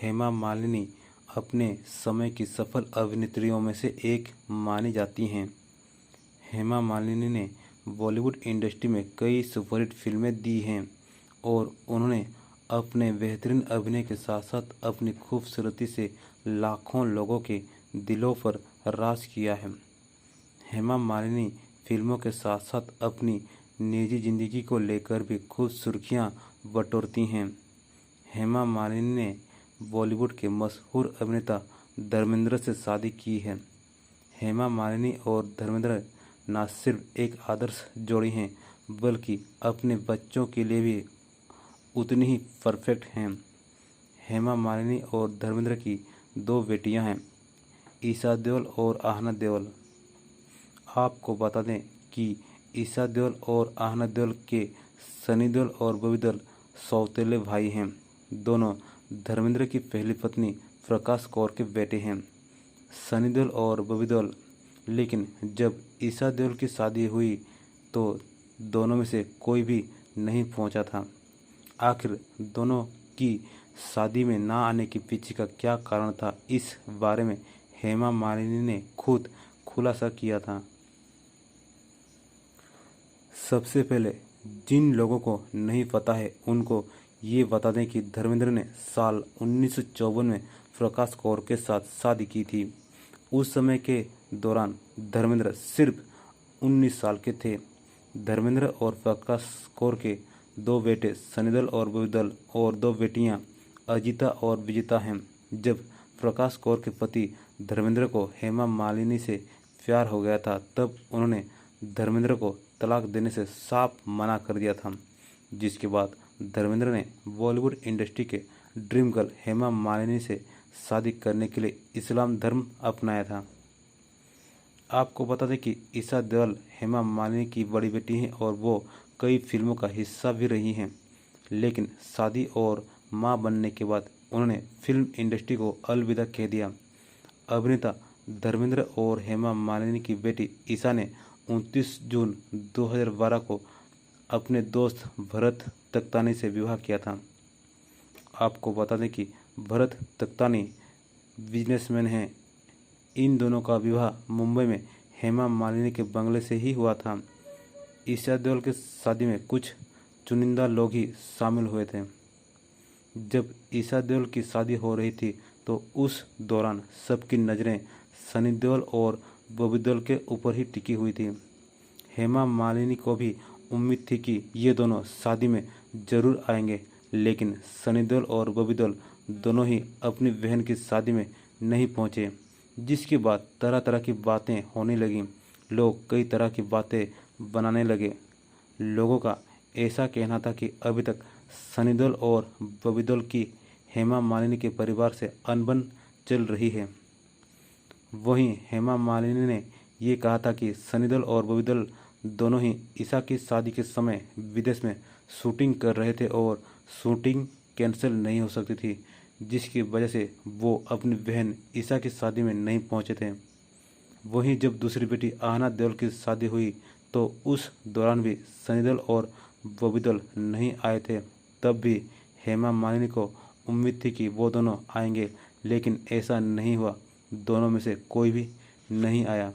हेमा मालिनी अपने समय की सफल अभिनेत्रियों में से एक मानी जाती हैं। हेमा मालिनी ने बॉलीवुड इंडस्ट्री में कई सुपरहिट फिल्में दी हैं और उन्होंने अपने बेहतरीन अभिनय के साथ साथ अपनी खूबसूरती से लाखों लोगों के दिलों पर राज किया है। हेमा मालिनी फिल्मों के साथ साथ अपनी निजी जिंदगी को लेकर भी खूब सुर्खियां बटोरती हैं। हेमा मालिनी ने बॉलीवुड के मशहूर अभिनेता धर्मेंद्र से शादी की है। हेमा मालिनी और धर्मेंद्र न सिर्फ एक आदर्श जोड़ी हैं बल्कि अपने बच्चों के लिए भी उतनी ही परफेक्ट हैं। हेमा मालिनी और धर्मेंद्र की दो बेटियां हैं, ईशा देओल और आहना देओल। आपको बता दें कि ईशा देओल और आहना देओल के सनी देओल और बॉबी देओल सौतेले भाई हैं। दोनों धर्मेंद्र की पहली पत्नी प्रकाश कौर के बेटे हैं, सनी देओल और बॉबी देओल। लेकिन जब ईशा देओल की शादी हुई तो दोनों में से कोई भी नहीं पहुंचा था। आखिर दोनों की शादी में ना आने के पीछे का क्या कारण था, इस बारे में हेमा मालिनी ने खुद खुलासा किया था। सबसे पहले जिन लोगों को नहीं पता है उनको ये बता दें कि धर्मेंद्र ने साल 1954 में प्रकाश कौर के साथ शादी की थी। उस समय के दौरान धर्मेंद्र सिर्फ 19 साल के थे। धर्मेंद्र और प्रकाश कौर के दो बेटे सनी देओल और बॉबी देओल और दो बेटियां अजिता और विजिता हैं। जब प्रकाश कौर के पति धर्मेंद्र को हेमा मालिनी से प्यार हो गया था तब उन्होंने धर्मेंद्र को तलाक देने से साफ मना कर दिया था, जिसके बाद धर्मेंद्र ने बॉलीवुड इंडस्ट्री के ड्रीम गर्ल हेमा मालिनी से शादी करने के लिए इस्लाम धर्म अपनाया था। आपको बता दें कि ईशा देओल हेमा मालिनी की बड़ी बेटी हैं और वो कई फिल्मों का हिस्सा भी रही हैं। लेकिन शादी और मां बनने के बाद उन्होंने फिल्म इंडस्ट्री को अलविदा कह दिया। अभिनेता धर्मेंद्र और हेमा मालिनी की बेटी ईशा ने 29 जून 2012 को अपने दोस्त भरत तख्तानी से विवाह किया था। आपको बता दें कि भरत तख्तानी बिजनेसमैन हैं। इन दोनों का विवाह मुंबई में हेमा मालिनी के बंगले से ही हुआ था। ईशा देओल के शादी में कुछ चुनिंदा लोग ही शामिल हुए थे। जब ईशा देओल की शादी हो रही थी तो उस दौरान सबकी नज़रें सनी देओल और बॉबी देओल के ऊपर ही टिकी हुई थी। हेमा मालिनी को भी उम्मीद थी कि ये दोनों शादी में जरूर आएंगे, लेकिन सनी देओल और बॉबी देओल दोनों ही अपनी बहन की शादी में नहीं पहुंचे, जिसके बाद तरह तरह की बातें होने लगीं। लोग कई तरह की बातें बनाने लगे। लोगों का ऐसा कहना था कि अभी तक सनी देओल और बॉबी देओल की हेमा मालिनी के परिवार से अनबन चल रही है। वहीं हेमा मालिनी ने ये कहा था कि सनी देओल और बॉबी देओल दोनों ही ईशा की शादी के समय विदेश में शूटिंग कर रहे थे और शूटिंग कैंसिल नहीं हो सकती थी, जिसकी वजह से वो अपनी बहन ईशा की शादी में नहीं पहुंचे थे। वहीं जब दूसरी बेटी आहना देओल की शादी हुई तो उस दौरान भी सनी देओल और बॉबी देओल नहीं आए थे। तब भी हेमा मालिनी को उम्मीद थी कि वो दोनों आएंगे, लेकिन ऐसा नहीं हुआ। दोनों में से कोई भी नहीं आया।